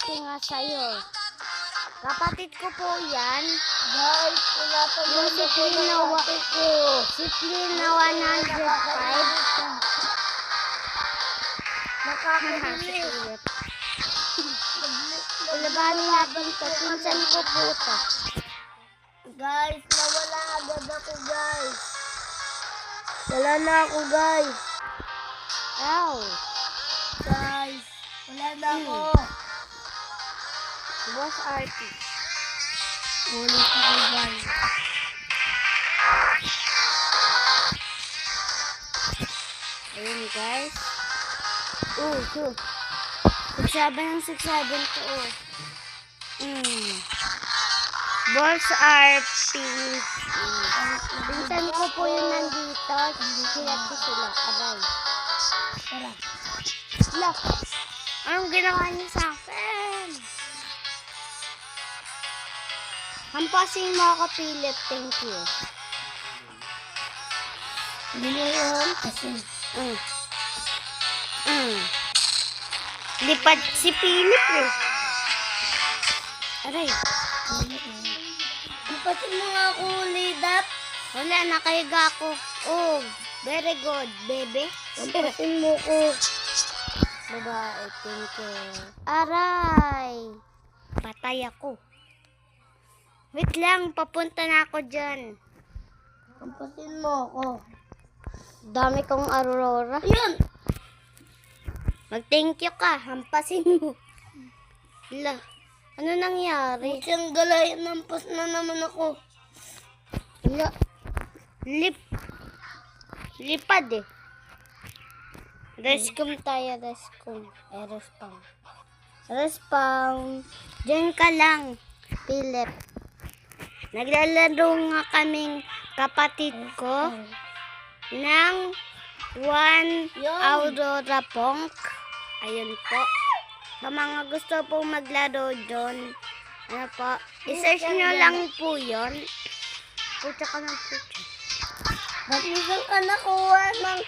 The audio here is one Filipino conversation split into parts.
mabuti nga sa'yo. Kapatid ko po yan. Guys, wala pa Yung si Plin na 105. Nakakabilis. Labanin natin ito. Pinsan ko po ito. Guys, nawala agad ako, guys. Wala na ako, guys. Ow. Guys, wala na ako. Boss RT. Ulit ako, guys. Ayun guys. Oh, so. 6-7 ang 6-7 to. Boss RP. Pinsan ko po yung nandito. Silat ko sila. Aray. Tara. Sila. Anong ginawa niyo sa akin? Hampasin mo ako, Philip. Thank you. Hindi na yun kasi. Lipad si Philip eh. Aray. Ipasin mo nga ako, Lidap. Wala, nakahiga ako. Oh, very good, bebe. Ipasin mo ko. Babae, thank you. Aray. Patay ako. Wait lang, papunta na ako dyan. Ipasin mo ako. Dami kong aurora. Ayun! Mag-thank you ka, hampasin mo. Hala, ano nangyari? Siyang galayan, nampas na naman ako. Hala, lipad eh. Rescue tayo, rescue. Respawn. Respawn. Diyan ka lang, Philip. Naglalaro nga kaming kapatid ko ng 1 Aurora Punk. Ayun po. Sa mga gusto pong maglaro doon, ano po, isearch nyo lang po yun. Pucha ka ng pucha. Saan ka nakuha ng...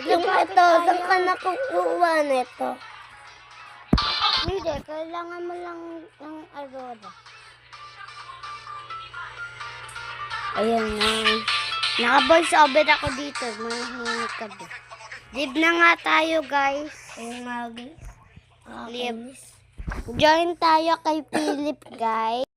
Yung ito, saan ka nakuha nito? Hindi, kailangan mo lang ng Aurora. Ayan na. Naka-voice over ako dito. Mahihingi ka ba? Live na nga tayo, guys. Ayun nga, guys. Live. Join tayo kay Philip, guys.